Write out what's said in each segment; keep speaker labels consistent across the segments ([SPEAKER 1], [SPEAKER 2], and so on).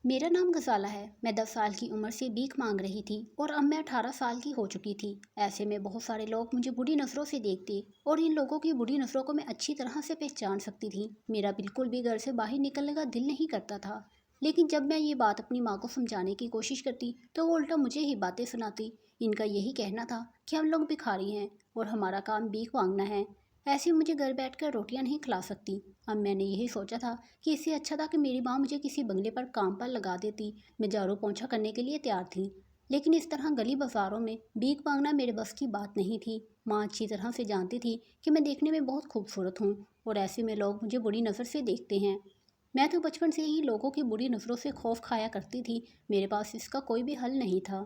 [SPEAKER 1] میرا نام غزالہ ہے۔ میں 10 سال کی عمر سے بھیک مانگ رہی تھی اور اب میں 18 سال کی ہو چکی تھی۔ ایسے میں بہت سارے لوگ مجھے بری نظروں سے دیکھتے اور ان لوگوں کی بری نظروں کو میں اچھی طرح سے پہچان سکتی تھی۔ میرا بالکل بھی گھر سے باہر نکلنے کا دل نہیں کرتا تھا، لیکن جب میں یہ بات اپنی ماں کو سمجھانے کی کوشش کرتی تو وہ الٹا مجھے ہی باتیں سناتی۔ ان کا یہی کہنا تھا کہ ہم لوگ بھکاری ہیں اور ہمارا کام بھیک مانگنا ہے، ایسے مجھے گھر بیٹھ کر روٹیاں نہیں کھلا سکتی۔ اب میں نے یہی سوچا تھا کہ اس سے اچھا تھا کہ میری ماں مجھے کسی بنگلے پر کام پر لگا دیتی۔ میں جھاڑو پونچھا کرنے کے لیے تیار تھی، لیکن اس طرح گلی بازاروں میں بھیک مانگنا میرے بس کی بات نہیں تھی۔ ماں اچھی طرح سے جانتی تھی کہ میں دیکھنے میں بہت خوبصورت ہوں اور ایسے میں لوگ مجھے بری نظر سے دیکھتے ہیں۔ میں تو بچپن سے ہی لوگوں کی بری نظروں سے خوف کھایا کرتی تھی۔ میرے پاس اس کا کوئی بھی حل نہیں تھا۔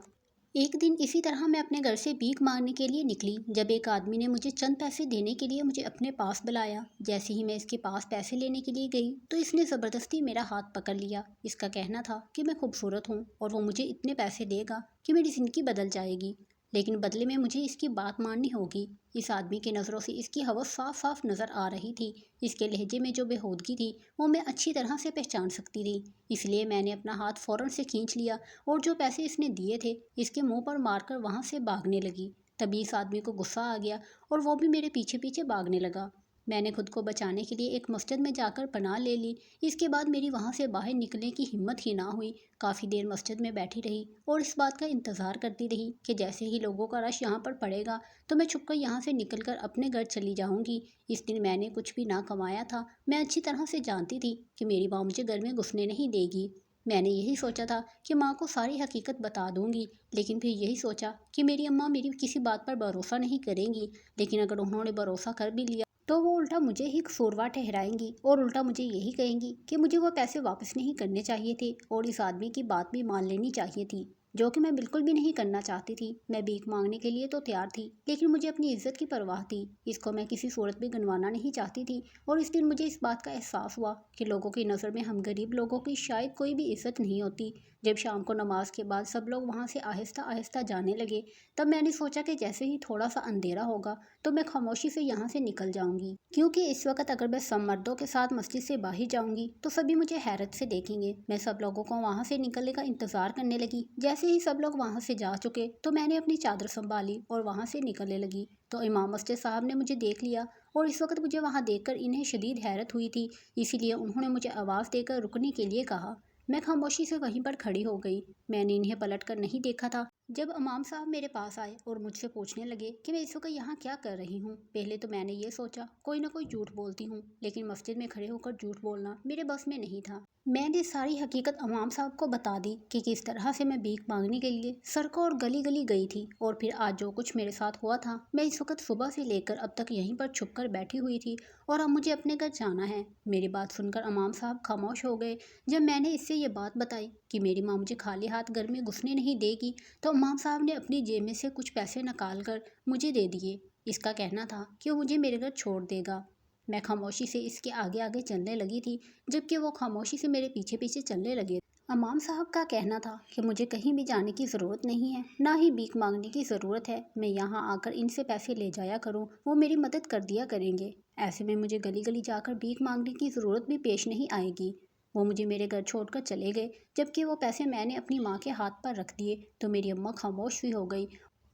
[SPEAKER 1] ایک دن اسی طرح میں اپنے گھر سے بھیک مانگنے کے لیے نکلی جب ایک آدمی نے مجھے چند پیسے دینے کے لیے مجھے اپنے پاس بلایا۔ جیسے ہی میں اس کے پاس پیسے لینے کے لیے گئی تو اس نے زبردستی میرا ہاتھ پکڑ لیا۔ اس کا کہنا تھا کہ میں خوبصورت ہوں اور وہ مجھے اتنے پیسے دے گا کہ میری زندگی بدل جائے گی، لیکن بدلے میں مجھے اس کی بات ماننی ہوگی۔ اس آدمی کی نظروں سے اس کی ہوس صاف صاف نظر آ رہی تھی۔ اس کے لہجے میں جو بے ہودگی تھی وہ میں اچھی طرح سے پہچان سکتی تھی۔ اس لیے میں نے اپنا ہاتھ فوراً سے کھینچ لیا اور جو پیسے اس نے دیے تھے اس کے منہ پر مار کر وہاں سے بھاگنے لگی۔ تبھی اس آدمی کو غصہ آ گیا اور وہ بھی میرے پیچھے پیچھے بھاگنے لگا۔ میں نے خود کو بچانے کے لیے ایک مسجد میں جا کر پناہ لے لی۔ اس کے بعد میری وہاں سے باہر نکلنے کی ہمت ہی نہ ہوئی۔ کافی دیر مسجد میں بیٹھی رہی اور اس بات کا انتظار کرتی رہی کہ جیسے ہی لوگوں کا رش یہاں پر پڑے گا تو میں چھپ کر یہاں سے نکل کر اپنے گھر چلی جاؤں گی۔ اس دن میں نے کچھ بھی نہ کمایا تھا۔ میں اچھی طرح سے جانتی تھی کہ میری ماں مجھے گھر میں گھسنے نہیں دے گی۔ میں نے یہی سوچا تھا کہ ماں کو ساری حقیقت بتا دوں گی، لیکن پھر یہی سوچا کہ میری اماں میری کسی بات پر بھروسہ نہیں کریں گی، لیکن اگر انہوں نے بھروسہ کر بھی لیا تو وہ الٹا مجھے ہی قصوروار ٹھہرائیں گی اور الٹا مجھے یہی کہیں گی کہ مجھے وہ پیسے واپس نہیں کرنے چاہیے تھے اور اس آدمی کی بات بھی مان لینی چاہیے تھی، جو کہ میں بالکل بھی نہیں کرنا چاہتی تھی۔ میں بھیک مانگنے کے لیے تو تیار تھی، لیکن مجھے اپنی عزت کی پرواہ تھی۔ اس کو میں کسی صورت بھی گنوانا نہیں چاہتی تھی اور اس دن مجھے اس بات کا احساس ہوا کہ لوگوں کی نظر میں ہم غریب لوگوں کی شاید کوئی بھی عزت نہیں ہوتی۔ جب شام کو نماز کے بعد سب لوگ وہاں سے آہستہ آہستہ جانے لگے تب میں نے سوچا کہ جیسے ہی تھوڑا سا اندھیرا ہوگا تو میں خاموشی سے یہاں سے نکل جاؤں گی، کیونکہ اس وقت اگر میں سب مردوں کے ساتھ مسجد سے باہر جاؤں گی تو سبھی مجھے حیرت سے دیکھیں گے۔ میں سب لوگوں کو وہاں سے نکلنے کا انتظار کرنے لگی۔ جیسے ہی سب لوگ وہاں سے جا چکے تو میں نے اپنی چادر سنبھالی اور وہاں سے نکلنے لگی تو امام مسجد صاحب نے مجھے دیکھ لیا اور اس وقت مجھے وہاں دیکھ کر انہیں شدید حیرت ہوئی تھی، اسی لیے انہوں نے مجھے آواز دے کر رکنے کے لیے کہا۔ میں خاموشی سے وہیں پر کھڑی ہو گئی۔ میں نے انہیں پلٹ کر نہیں دیکھا تھا۔ جب امام صاحب میرے پاس آئے اور مجھ سے پوچھنے لگے کہ میں اس وقت یہاں کیا کر رہی ہوں، پہلے تو میں نے یہ سوچا کوئی نہ کوئی جھوٹ بولتی ہوں، لیکن مسجد میں کھڑے ہو کر جھوٹ بولنا میرے بس میں نہیں تھا۔ میں نے ساری حقیقت امام صاحب کو بتا دی کہ کس طرح سے میں بھیک مانگنے کے لیے سڑکوں اور گلی گلی گئی تھی اور پھر آج جو کچھ میرے ساتھ ہوا تھا۔ میں اس وقت صبح سے لے کر اب تک یہیں پر چھپ کر بیٹھی ہوئی تھی اور اب مجھے اپنے گھر جانا ہے۔ میری بات سن کر امام صاحب خاموش ہو گئے۔ جب میں نے اس سے یہ بات بتائی کہ میری ماں مجھے خالی ہاتھ گھر میں گھسنے نہیں دے گی تو امام صاحب نے اپنی جیب میں سے کچھ پیسے نکال کر مجھے دے دیے۔ اس کا کہنا تھا کہ وہ مجھے میرے گھر چھوڑ دے گا۔ میں خاموشی سے اس کے آگے آگے چلنے لگی تھی جبکہ وہ خاموشی سے میرے پیچھے پیچھے چلنے لگے۔ امام صاحب کا کہنا تھا کہ مجھے کہیں بھی جانے کی ضرورت نہیں ہے، نہ ہی بھیک مانگنے کی ضرورت ہے۔ میں یہاں آ کر ان سے پیسے لے جایا کروں، وہ میری مدد کر دیا کریں گے۔ ایسے میں مجھے گلی گلی جا کر بھیک مانگنے کی ضرورت بھی پیش نہیں آئے گی۔ وہ مجھے میرے گھر چھوڑ کر چلے گئے۔ جبکہ وہ پیسے میں نے اپنی ماں کے ہاتھ پر رکھ دیے تو میری اماں خاموش سی ہو گئی۔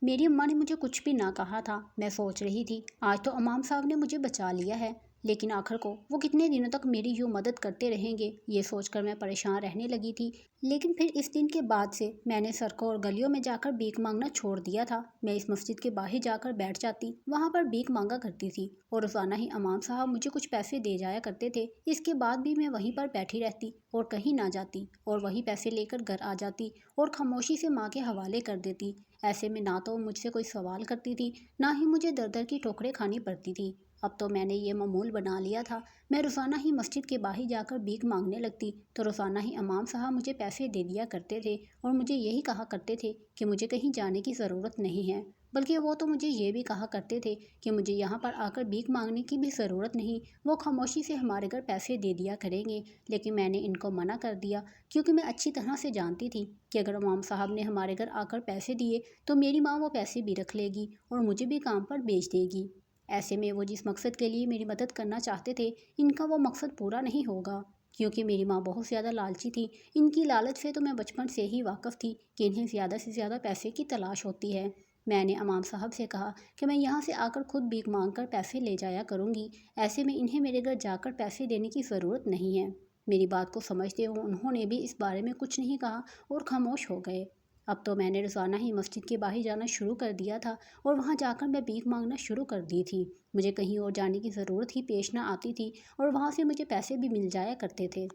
[SPEAKER 1] میری اماں نے مجھے کچھ بھی نہ کہا تھا۔ میں سوچ رہی تھی آج تو امام صاحب نے مجھے بچا لیا ہے، لیکن آخر کو وہ کتنے دنوں تک میری یوں مدد کرتے رہیں گے، یہ سوچ کر میں پریشان رہنے لگی تھی۔ لیکن پھر اس دن کے بعد سے میں نے سڑکوں اور گلیوں میں جا کر بھیک مانگنا چھوڑ دیا تھا۔ میں اس مسجد کے باہر جا کر بیٹھ جاتی، وہاں پر بھیک مانگا کرتی تھی اور روزانہ ہی امام صاحب مجھے کچھ پیسے دے جایا کرتے تھے۔ اس کے بعد بھی میں وہیں پر بیٹھی رہتی اور کہیں نہ جاتی اور وہی پیسے لے کر گھر آ جاتی اور خاموشی سے ماں کے حوالے کر دیتی۔ ایسے میں نہ تو مجھ سے کوئی سوال کرتی تھی، نہ ہی مجھے در در کی ٹھوکریں کھانی پڑتی تھی۔ اب تو میں نے یہ معمول بنا لیا تھا، میں روزانہ ہی مسجد کے باہر جا کر بھیک مانگنے لگتی تو روزانہ ہی امام صاحب مجھے پیسے دے دیا کرتے تھے اور مجھے یہی کہا کرتے تھے کہ مجھے کہیں جانے کی ضرورت نہیں ہے، بلکہ وہ تو مجھے یہ بھی کہا کرتے تھے کہ مجھے یہاں پر آ کر بھیک مانگنے کی بھی ضرورت نہیں، وہ خاموشی سے ہمارے گھر پیسے دے دیا کریں گے۔ لیکن میں نے ان کو منع کر دیا کیونکہ میں اچھی طرح سے جانتی تھی کہ اگر امام صاحب نے ہمارے گھر آ کر پیسے دیے تو میری ماں وہ پیسے بھی رکھ لے گی اور مجھے بھی کام پر بھیج دے گی۔ ایسے میں وہ جس مقصد کے لیے میری مدد کرنا چاہتے تھے ان کا وہ مقصد پورا نہیں ہوگا۔ کیونکہ میری ماں بہت زیادہ لالچی تھی۔ ان کی لالچ سے تو میں بچپن سے ہی واقف تھی کہ انہیں زیادہ سے زیادہ پیسے کی تلاش ہوتی ہے۔ میں نے امام صاحب سے کہا کہ میں یہاں سے آ کر خود بھیک مانگ کر پیسے لے جایا کروں گی، ایسے میں انہیں میرے گھر جا کر پیسے دینے کی ضرورت نہیں ہے۔ میری بات کو سمجھتے ہوئے انہوں نے بھی اس بارے میں کچھ نہیں کہا اور خاموش ہو گئے۔ اب تو میں نے روزانہ ہی مسجد کے باہر جانا شروع کر دیا تھا اور وہاں جا کر میں بھیک مانگنا شروع کر دی تھی۔ مجھے کہیں اور جانے کی ضرورت ہی پیش نہ آتی تھی اور وہاں سے مجھے پیسے بھی مل جایا کرتے تھے۔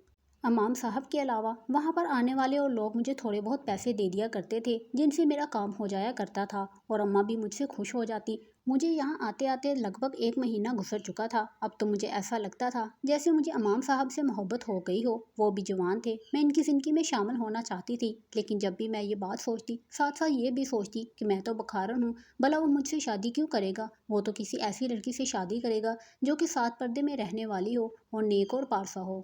[SPEAKER 1] امام صاحب کے علاوہ وہاں پر آنے والے اور لوگ مجھے تھوڑے بہت پیسے دے دیا کرتے تھے جن سے میرا کام ہو جایا کرتا تھا اور اماں بھی مجھ سے خوش ہو جاتی۔ مجھے یہاں آتے آتے لگ بھگ 1 مہینہ گزر چکا تھا۔ اب تو مجھے ایسا لگتا تھا جیسے مجھے امام صاحب سے محبت ہو گئی ہو۔ وہ بھی جوان تھے، میں ان کی زندگی میں شامل ہونا چاہتی تھی، لیکن جب بھی میں یہ بات سوچتی، ساتھ ساتھ یہ بھی سوچتی کہ میں تو بکھارن ہوں، بھلا وہ مجھ سے شادی کیوں کرے گا؟ وہ تو کسی ایسی لڑکی سے شادی کرے گا جو کہ 7 پردے میں رہنے والی ہو اور نیک اور پارسا ہو۔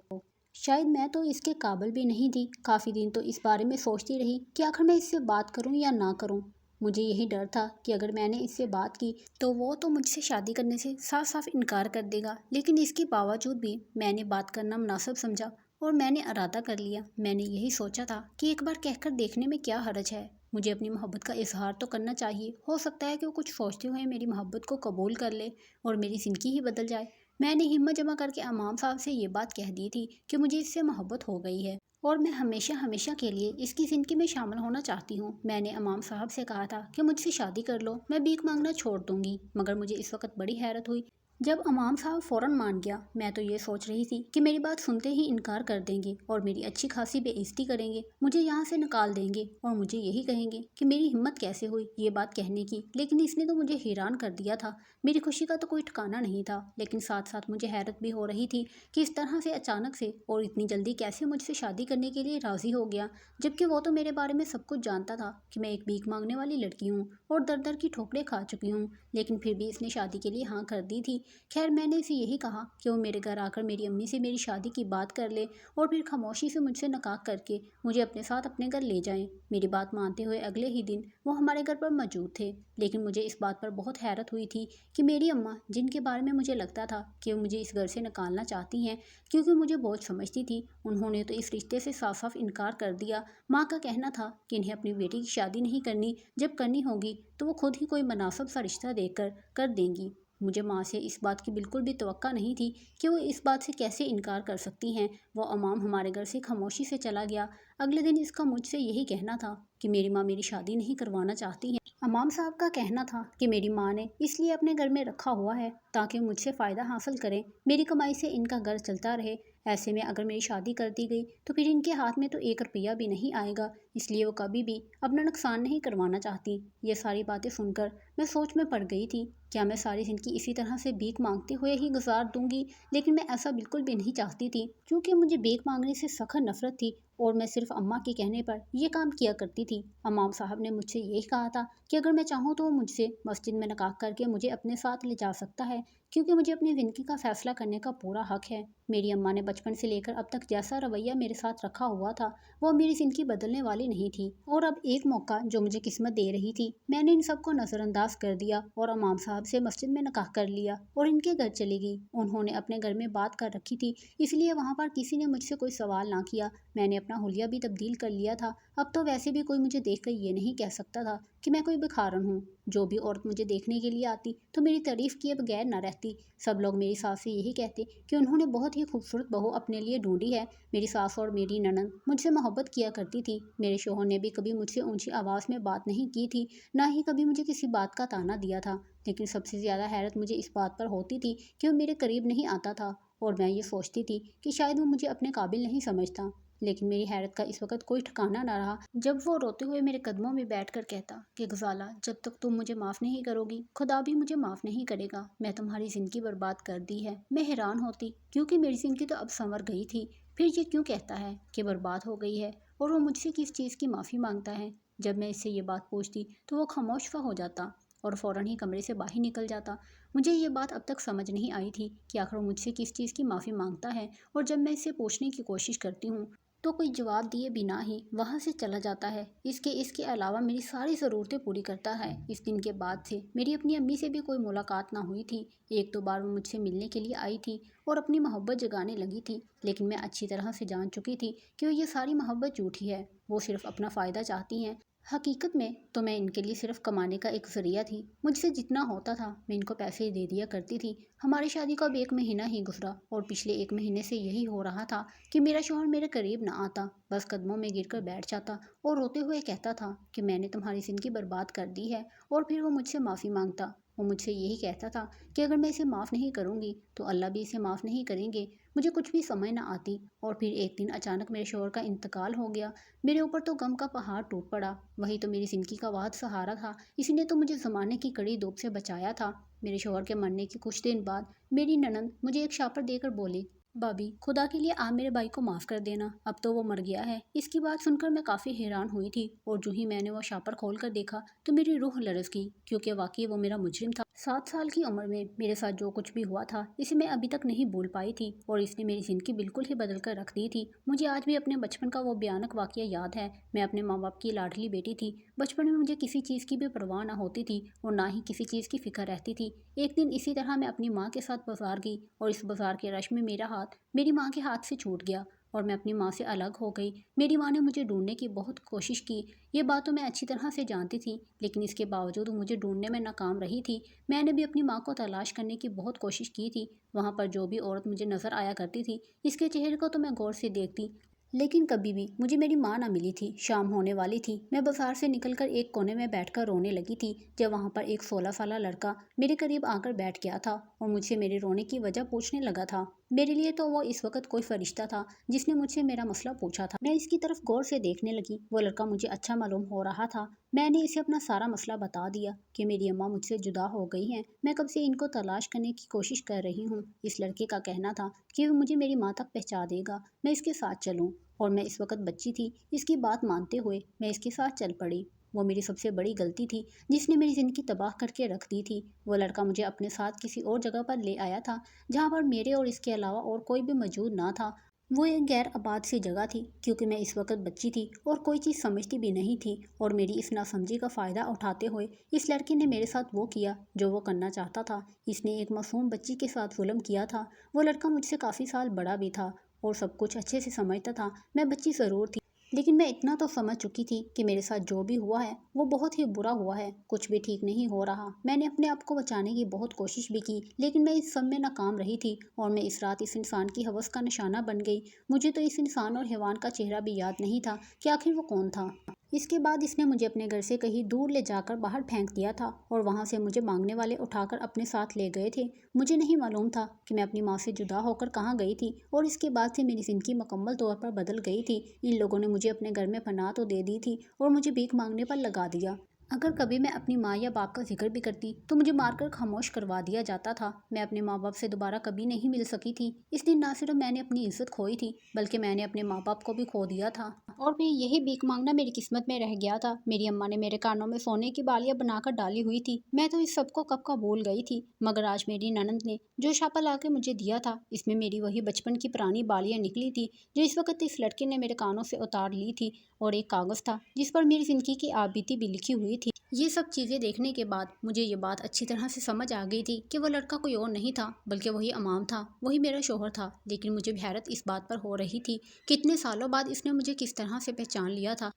[SPEAKER 1] شاید میں تو اس کے قابل بھی نہیں تھی۔ کافی دن تو اس بارے میں سوچتی رہی کہ آخر میں اس سے بات کروں یا نہ کروں۔ مجھے یہی ڈر تھا کہ اگر میں نے اس سے بات کی تو وہ تو مجھ سے شادی کرنے سے صاف صاف انکار کر دے گا، لیکن اس کے باوجود بھی میں نے بات کرنا مناسب سمجھا اور میں نے ارادہ کر لیا۔ میں نے یہی سوچا تھا کہ ایک بار کہہ کر دیکھنے میں کیا حرج ہے، مجھے اپنی محبت کا اظہار تو کرنا چاہیے، ہو سکتا ہے کہ وہ کچھ سوچتے ہوئے میری محبت کو قبول کر لے اور میری زندگی ہی بدل جائے۔ میں نے ہمت جمع کر کے امام صاحب سے یہ بات کہہ دی تھی کہ مجھے اس سے محبت ہو گئی ہے اور میں ہمیشہ ہمیشہ کے لیے اس کی زندگی میں شامل ہونا چاہتی ہوں۔ میں نے امام صاحب سے کہا تھا کہ مجھ سے شادی کر لو، میں بھیک مانگنا چھوڑ دوں گی، مگر مجھے اس وقت بڑی حیرت ہوئی جب امام صاحب فوراً مان گیا۔ میں تو یہ سوچ رہی تھی کہ میری بات سنتے ہی انکار کر دیں گے اور میری اچھی خاصی بے عزتی کریں گے، مجھے یہاں سے نکال دیں گے اور مجھے یہی کہیں گے کہ میری ہمت کیسے ہوئی یہ بات کہنے کی۔ لیکن اس نے تو مجھے حیران کر دیا تھا۔ میری خوشی کا تو کوئی ٹھکانہ نہیں تھا، لیکن ساتھ ساتھ مجھے حیرت بھی ہو رہی تھی کہ اس طرح سے اچانک سے اور اتنی جلدی کیسے مجھ سے شادی کرنے کے لیے راضی ہو گیا، جبکہ وہ تو میرے بارے میں سب کچھ جانتا تھا کہ میں ایک بھیک مانگنے والی لڑکی ہوں اور در در کی ٹھوکریں کھا چکی ہوں، لیکن پھر بھی اس نے شادی کے لیے ہاں کر دی تھی۔ خیر میں نے اسے یہی کہا کہ وہ میرے گھر آ کر میری امی سے میری شادی کی بات کر لے اور پھر خاموشی سے مجھ سے نکاح کر کے مجھے اپنے ساتھ اپنے گھر لے جائیں۔ میری بات مانتے ہوئے اگلے ہی دن وہ ہمارے گھر پر موجود تھے، لیکن مجھے اس بات پر بہت حیرت ہوئی تھی کہ میری اماں، جن کے بارے میں مجھے لگتا تھا کہ وہ مجھے اس گھر سے نکالنا چاہتی ہیں کیونکہ مجھے بوجھ سمجھتی تھی، انہوں نے تو اس رشتے سے صاف صاف انکار کر دیا۔ ماں کا کہنا تھا کہ انہیں اپنی بیٹی کی شادی نہیں کرنی، جب کرنی ہوگی تو وہ خود ہی کوئی مناسب سا رشتہ دیکھ کر دیں گی۔ مجھے ماں سے اس بات کی بالکل بھی توقع نہیں تھی کہ وہ اس بات سے کیسے انکار کر سکتی ہیں۔ وہ امام ہمارے گھر سے خاموشی سے چلا گیا۔ اگلے دن اس کا مجھ سے یہی کہنا تھا کہ میری ماں میری شادی نہیں کروانا چاہتی ہیں۔ امام صاحب کا کہنا تھا کہ میری ماں نے اس لیے اپنے گھر میں رکھا ہوا ہے تاکہ مجھ سے فائدہ حاصل کریں، میری کمائی سے ان کا گھر چلتا رہے۔ ایسے میں اگر میری شادی کر دی گئی تو پھر ان کے ہاتھ میں تو 1 روپیہ بھی نہیں آئے گا، اس لیے وہ کبھی بھی اپنا نقصان نہیں کروانا چاہتی۔ یہ ساری باتیں سن کر میں سوچ میں پڑ گئی تھی، کیا میں ساری زندگی اسی طرح سے بھیک مانگتے ہوئے ہی گزار دوں گی؟ لیکن میں ایسا بالکل بھی نہیں چاہتی تھی، کیونکہ مجھے بھیک مانگنے سے سخت نفرت تھی اور میں صرف اماں کے کہنے پر یہ کام کیا کرتی تھی۔ امام صاحب نے مجھ سے یہی کہا تھا کہ اگر میں چاہوں تو وہ مجھ سے مسجد میں نکاح کر کے مجھے اپنے ساتھ لے جا سکتا ہے، کیونکہ مجھے اپنی زندگی کا فیصلہ کرنے کا پورا حق ہے۔ میری اماں نے بچپن سے لے کر اب تک جیسا رویہ میرے ساتھ رکھا ہوا تھا وہ میری زندگی بدلنے والی نہیں تھی، اور اب ایک موقع جو مجھے قسمت دے رہی تھی، میں نے ان سب کو نظر انداز کر دیا اور امام صاحب سے مسجد میں نکاح کر لیا اور ان کے گھر چلی گئی۔ انہوں نے اپنے گھر میں بات کر رکھی تھی، اس لیے وہاں پر کسی نے مجھ سے کوئی سوال نہ کیا۔ میں نے اپنا حلیہ بھی تبدیل کر لیا تھا، اب تو ویسے بھی کوئی مجھے دیکھ کر یہ نہیں کہہ سکتا تھا کہ میں کوئی بکھارن ہوں۔ جو بھی عورت مجھے دیکھنے کے لیے آتی تو میری تعریف کیے بغیر نہ رہتی۔ سب لوگ میری ساس سے یہی کہتے کہ انہوں نے بہت ہی خوبصورت بہو اپنے لیے ڈھونڈی ہے۔ میری ساس اور میری ننند مجھ سے محبت کیا کرتی تھی۔ میرے شوہر نے بھی کبھی مجھ سے اونچی آواز میں بات نہیں کی تھی، نہ ہی کبھی مجھے کسی بات کا طعنہ دیا تھا، لیکن سب سے زیادہ حیرت مجھے اس بات پر ہوتی تھی کہ وہ میرے قریب نہیں آتا تھا اور میں یہ سوچتی تھی کہ شاید وہ مجھے اپنے قابل نہیں سمجھتا۔ لیکن میری حیرت کا اس وقت کوئی ٹھکانہ نہ رہا جب وہ روتے ہوئے میرے قدموں میں بیٹھ کر کہتا کہ غزالہ، جب تک تم مجھے معاف نہیں کرو گی خدا بھی مجھے معاف نہیں کرے گا، میں تمہاری زندگی برباد کر دی ہے۔ میں حیران ہوتی کیونکہ میری زندگی تو اب سنور گئی تھی، پھر یہ کیوں کہتا ہے کہ برباد ہو گئی ہے، اور وہ مجھ سے کس چیز کی معافی مانگتا ہے؟ جب میں اس سے یہ بات پوچھتی تو وہ خاموش سا ہو جاتا اور فوراً ہی کمرے سے باہر نکل جاتا۔ مجھے یہ بات اب تک سمجھ نہیں آئی تھی کہ آخر وہ مجھ سے کس چیز کی معافی مانگتا ہے، اور جب میں اس سے پوچھنے کی کوشش کرتی ہوں تو کوئی جواب دیے بنا ہی وہاں سے چلا جاتا ہے۔ اس کے علاوہ میری ساری ضرورتیں پوری کرتا ہے۔ اس دن کے بعد سے میری اپنی امی سے بھی کوئی ملاقات نہ ہوئی تھی۔ ایک دو بار وہ مجھ سے ملنے کے لیے آئی تھی اور اپنی محبت جگانے لگی تھی، لیکن میں اچھی طرح سے جان چکی تھی کہ یہ ساری محبت جھوٹی ہے، وہ صرف اپنا فائدہ چاہتی ہیں۔ حقیقت میں تو میں ان کے لیے صرف کمانے کا ایک ذریعہ تھی۔ مجھ سے جتنا ہوتا تھا میں ان کو پیسے دے دیا کرتی تھی۔ ہماری شادی کو اب 1 مہینہ ہی گزرا اور پچھلے 1 مہینے سے یہی ہو رہا تھا کہ میرا شوہر میرے قریب نہ آتا، بس قدموں میں گر کر بیٹھ جاتا اور روتے ہوئے کہتا تھا کہ میں نے تمہاری زندگی برباد کر دی ہے، اور پھر وہ مجھ سے معافی مانگتا۔ وہ مجھ سے یہی کہتا تھا کہ اگر میں اسے معاف نہیں کروں گی تو اللہ بھی اسے معاف نہیں کریں گے۔ مجھے کچھ بھی سمجھ نہ آتی، اور پھر ایک دن اچانک میرے شوہر کا انتقال ہو گیا۔ میرے اوپر تو غم کا پہاڑ ٹوٹ پڑا۔ وہی تو میری زندگی کا واحد سہارا تھا، اسی نے تو مجھے زمانے کی کڑی دھوپ سے بچایا تھا۔ میرے شوہر کے مرنے کے کچھ دن بعد میری ننند مجھے ایک شاپر دے کر بولی، بھابی خدا کے لیے آپ میرے بھائی کو معاف کر دینا، اب تو وہ مر گیا ہے۔ اس کی بات سن کر میں کافی حیران ہوئی تھی، اور جو ہی میں نے وہ شاپر کھول کر دیکھا تو میری روح لرز گئی، کیونکہ واقعی وہ میرا مجرم تھا۔ 7 سال کی عمر میں میرے ساتھ جو کچھ بھی ہوا تھا اسے میں ابھی تک نہیں بھول پائی تھی، اور اس نے میری زندگی بالکل ہی بدل کر رکھ دی تھی۔ مجھے آج بھی اپنے بچپن کا وہ بھیانک واقعہ یاد ہے۔ میں اپنے ماں باپ کی لاڈلی بیٹی تھی۔ بچپن میں مجھے کسی چیز کی بھی پرواہ نہ ہوتی تھی اور نہ ہی کسی چیز کی فکر رہتی تھی۔ ایک دن اسی طرح میں اپنی ماں کے ساتھ بازار گئی، اور اس بازار کے رش میں میرا ہاتھ میری ماں کے ہاتھ سے چھوٹ گیا اور میں اپنی ماں سے الگ ہو گئی۔ میری ماں نے مجھے ڈھونڈنے کی بہت کوشش کی، یہ بات تو میں اچھی طرح سے جانتی تھی، لیکن اس کے باوجود وہ مجھے ڈھونڈنے میں ناکام رہی تھی۔ میں نے بھی اپنی ماں کو تلاش کرنے کی بہت کوشش کی تھی۔ وہاں پر جو بھی عورت مجھے نظر آیا کرتی تھی، اس کے چہرے کو تو میں غور سے دیکھتی، لیکن کبھی بھی مجھے میری ماں نہ ملی تھی۔ شام ہونے والی تھی، میں بازار سے نکل کر ایک کونے میں بیٹھ کر رونے لگی تھی، جب وہاں پر ایک 16 سالہ لڑکا میرے قریب آ کر بیٹھ گیا تھا اور مجھ سے میرے رونے کی وجہ پوچھنے لگا تھا۔ میرے لیے تو وہ اس وقت کوئی فرشتہ تھا جس نے مجھ سے میرا مسئلہ پوچھا تھا۔ میں اس کی طرف غور سے دیکھنے لگی۔ وہ لڑکا مجھے اچھا معلوم ہو رہا تھا۔ میں نے اسے اپنا سارا مسئلہ بتا دیا کہ میری اماں مجھ سے جدا ہو گئی ہیں، میں کب سے ان کو تلاش کرنے کی کوشش کر رہی ہوں۔ اس لڑکے کا کہنا تھا کہ وہ مجھے میری ماں تک پہنچا دے گا، میں اس کے ساتھ چلوں، اور میں اس وقت بچی تھی۔ اس کی بات مانتے ہوئے میں اس کے ساتھ چل پڑی۔ وہ میری سب سے بڑی غلطی تھی جس نے میری زندگی تباہ کر کے رکھ دی تھی۔ وہ لڑکا مجھے اپنے ساتھ کسی اور جگہ پر لے آیا تھا جہاں پر میرے اور اس کے علاوہ اور کوئی بھی موجود نہ تھا۔ وہ ایک غیر آباد سی جگہ تھی، کیونکہ میں اس وقت بچی تھی اور کوئی چیز سمجھتی بھی نہیں تھی، اور میری اس ناسمجھی کا فائدہ اٹھاتے ہوئے اس لڑکے نے میرے ساتھ وہ کیا جو وہ کرنا چاہتا تھا۔ اس نے ایک معصوم بچی کے ساتھ ظلم کیا تھا۔ وہ لڑکا مجھ سے کافی سال بڑا بھی تھا اور سب کچھ اچھے سے سمجھتا تھا۔ میں بچی ضرور تھی، لیکن میں اتنا تو سمجھ چکی تھی کہ میرے ساتھ جو بھی ہوا ہے وہ بہت ہی برا ہوا ہے، کچھ بھی ٹھیک نہیں ہو رہا۔ میں نے اپنے آپ کو بچانے کی بہت کوشش بھی کی، لیکن میں اس سب میں ناکام رہی تھی، اور میں اس رات اس انسان کی ہوس کا نشانہ بن گئی۔ مجھے تو اس انسان اور حیوان کا چہرہ بھی یاد نہیں تھا کہ آخر وہ کون تھا۔ اس کے بعد اس نے مجھے اپنے گھر سے کہیں دور لے جا کر باہر پھینک دیا تھا، اور وہاں سے مجھے مانگنے والے اٹھا کر اپنے ساتھ لے گئے تھے۔ مجھے نہیں معلوم تھا کہ میں اپنی ماں سے جدا ہو کر کہاں گئی تھی، اور اس کے بعد سے میری زندگی مکمل طور پر بدل گئی تھی۔ ان لوگوں نے مجھے اپنے گھر میں پناہ تو دے دی تھی اور مجھے بھیک مانگنے پر لگا دیا۔ اگر کبھی میں اپنی ماں یا باپ کا ذکر بھی کرتی تو مجھے مار کر خاموش کروا دیا جاتا تھا۔ میں اپنے ماں باپ سے دوبارہ کبھی نہیں مل سکی تھی۔ اس دن نہ صرف میں نے اپنی عزت کھوئی تھی، بلکہ میں نے اپنے ماں باپ کو بھی کھو دیا تھا، اور پھر یہی بھیک مانگنا میری قسمت میں رہ گیا تھا۔ میری اماں نے میرے کانوں میں سونے کی بالیاں بنا کر ڈالی ہوئی تھی۔ میں تو اس سب کو کب کا بھول گئی تھی، مگر آج میری ننند نے جو شاپا لا کے مجھے دیا تھا، اس میں میری وہی بچپن کی پرانی بالیاں نکلی تھی جو اس وقت اس لڑکے نے میرے کانوں سے اتار لی تھی، اور ایک کاغذ تھا جس پر میری زندگی کی آپ بیتی بھی لکھی ہوئی تھی۔ یہ سب چیزیں دیکھنے کے بعد مجھے یہ بات اچھی طرح سے سمجھ آ گئی تھی کہ وہ لڑکا کوئی اور نہیں تھا بلکہ وہی امام تھا، وہی میرا شوہر تھا۔ لیکن مجھے حیرت اس بات پر ہو رہی تھی کہ اتنے سالوں بعد اس نے مجھے کس طرح سے پہچان لیا تھا۔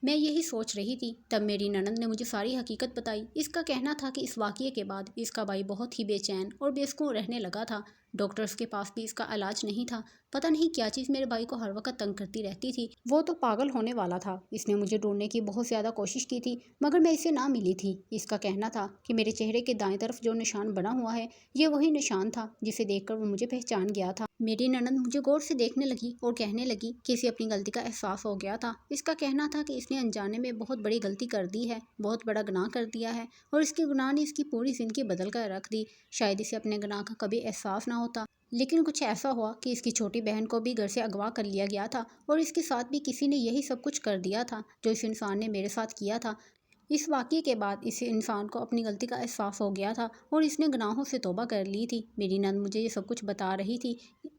[SPEAKER 1] میں یہی سوچ رہی تھی، تب میری ننند نے مجھے ساری حقیقت بتائی۔ اس کا کہنا تھا کہ اس واقعے کے بعد اس کا بھائی بہت ہی بے چین اور بے سکون رہنے لگا تھا۔ ڈاکٹرز کے پاس بھی اس کا علاج نہیں تھا۔ پتہ نہیں کیا چیز میرے بھائی کو ہر وقت تنگ کرتی رہتی تھی۔ وہ تو پاگل ہونے والا تھا۔ اس نے مجھے ڈھونڈنے کی بہت زیادہ کوشش کی تھی، مگر میں اسے نہ ملی تھی۔ اس کا کہنا تھا کہ میرے چہرے کے دائیں طرف جو نشان بنا ہوا ہے یہ وہی نشان تھا جسے دیکھ کر وہ مجھے پہچان گیا تھا۔ میری ننند مجھے غور سے دیکھنے لگی اور کہنے لگی کہ اسے اپنی غلطی کا احساس ہو گیا تھا۔ اس کا کہنا تھا کہ اس نے انجانے میں بہت بڑی غلطی کر دی ہے، بہت بڑا گناہ کر دیا ہے، اور اس کے گناہ نے اس کی پوری زندگی بدل کر رکھ دی۔ شاید اسے اپنے گناہ کا کبھی احساس نہ ہوتا، لیکن کچھ ایسا ہوا کہ اس کی چھوٹی بہن کو بھی گھر سے اغوا کر لیا گیا تھا، اور اس کے ساتھ بھی کسی نے یہی سب کچھ کر دیا تھا جو اس انسان نے میرے ساتھ کیا تھا۔ اس واقعے کے بعد اس انسان کو اپنی غلطی کا احساس ہو گیا تھا اور اس نے گناہوں سے توبہ کر لی تھی۔ میری نند مجھے یہ سب کچھ بتا رہی تھی۔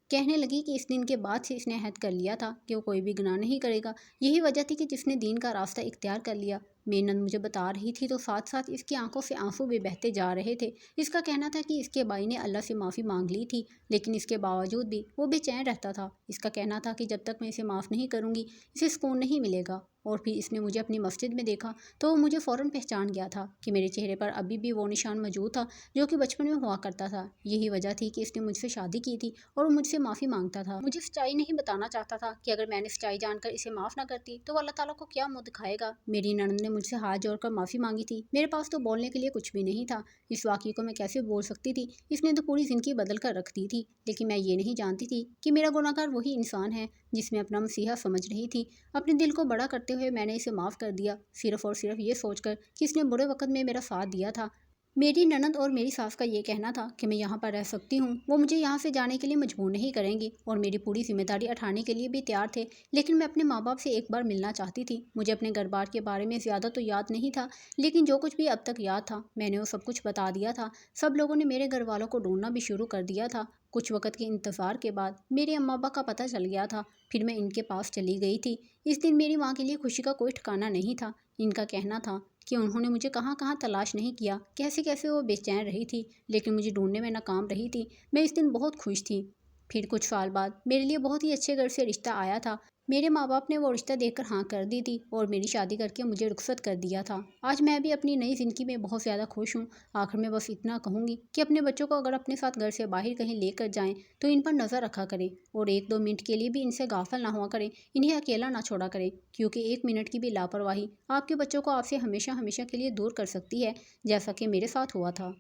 [SPEAKER 1] کہنے لگی کہ اس دن کے بعد سے اس نے عہد کر لیا تھا کہ وہ کوئی بھی گناہ نہیں کرے گا، یہی وجہ تھی کہ جس نے دین کا راستہ اختیار کر لیا۔ میری نند مجھے بتا رہی تھی تو ساتھ ساتھ اس کی آنکھوں سے آنسو بھی بہتے جا رہے تھے۔ اس کا کہنا تھا کہ اس کے بھائی نے اللہ سے معافی مانگ لی تھی، لیکن اس کے باوجود بھی وہ بے چین رہتا تھا۔ اس کا کہنا تھا کہ جب تک میں اسے معاف نہیں کروں گی اسے سکون نہیں ملے گا۔ اور پھر اس نے مجھے اپنی مسجد میں دیکھا تو وہ مجھے فوراً پہچان گیا تھا کہ میرے چہرے پر ابھی بھی وہ نشان موجود تھا جو کہ بچپن میں ہوا کرتا تھا۔ یہی وجہ تھی کہ اس نے مجھ سے شادی کی تھی اور وہ مجھ سے معافی مانگتا تھا۔ مجھے سچائی نہیں بتانا چاہتا تھا کہ اگر میں نے سچائی جان کر اسے معاف نہ کرتی تو وہ اللہ تعالیٰ کو کیا منہ دکھائے گا۔ میری نند نے مجھ سے ہاتھ جوڑ کر معافی مانگی تھی، میرے پاس تو بولنے کے لیے کچھ بھی نہیں تھا۔ اس واقعے کو میں کیسے بول سکتی تھی؟ اس نے تو پوری زندگی بدل کر رکھ دی تھی، لیکن میں یہ نہیں جانتی تھی کہ میرا گناہ گار وہی انسان ہے جس میں اپنا مسیحا سمجھ رہی تھی۔ اپنے دل کو بڑا کرتے ہوئے میں نے اسے معاف کر دیا، صرف اور صرف یہ سوچ کر کہ اس نے برے وقت میں میرا ساتھ دیا تھا۔ میری نند اور میری ساس کا یہ کہنا تھا کہ میں یہاں پر رہ سکتی ہوں، وہ مجھے یہاں سے جانے کے لیے مجبور نہیں کریں گی اور میری پوری ذمہ داری اٹھانے کے لیے بھی تیار تھے، لیکن میں اپنے ماں باپ سے ایک بار ملنا چاہتی تھی۔ مجھے اپنے گھر بار کے بارے میں زیادہ تو یاد نہیں تھا، لیکن جو کچھ بھی اب تک یاد تھا میں نے وہ سب کچھ بتا دیا تھا۔ سب لوگوں نے میرے گھر والوں کو ڈھونڈنا بھی شروع کر دیا تھا۔ کچھ وقت کے انتظار کے بعد میرے اماں ابا کا پتہ چل گیا تھا، پھر میں ان کے پاس چلی گئی تھی۔ اس دن میری ماں کے لیے خوشی کا کوئی ٹھکانہ نہیں تھا۔ ان کا کہنا تھا کہ انہوں نے مجھے کہاں کہاں تلاش نہیں کیا، کیسے کیسے وہ بے چین رہی تھی، لیکن مجھے ڈھونڈنے میں ناکام رہی تھی۔ میں اس دن بہت خوش تھی۔ پھر کچھ سال بعد میرے لیے بہت ہی اچھے گھر سے رشتہ آیا تھا۔ میرے ماں باپ نے وہ رشتہ دیکھ کر ہاں کر دی تھی اور میری شادی کر کے مجھے رخصت کر دیا تھا۔ آج میں بھی اپنی نئی زندگی میں بہت زیادہ خوش ہوں۔ آخر میں بس اتنا کہوں گی کہ اپنے بچوں کو اگر اپنے ساتھ گھر سے باہر کہیں لے کر جائیں تو ان پر نظر رکھا کریں اور 1-2 منٹ کے لیے بھی ان سے غافل نہ ہوا کریں، انہیں اکیلا نہ چھوڑا کریں، کیونکہ 1 منٹ کی بھی لاپرواہی آپ کے بچوں کو آپ سے ہمیشہ ہمیشہ کے لیے دور کر سکتی ہے، جیسا کہ میرے ساتھ ہوا تھا۔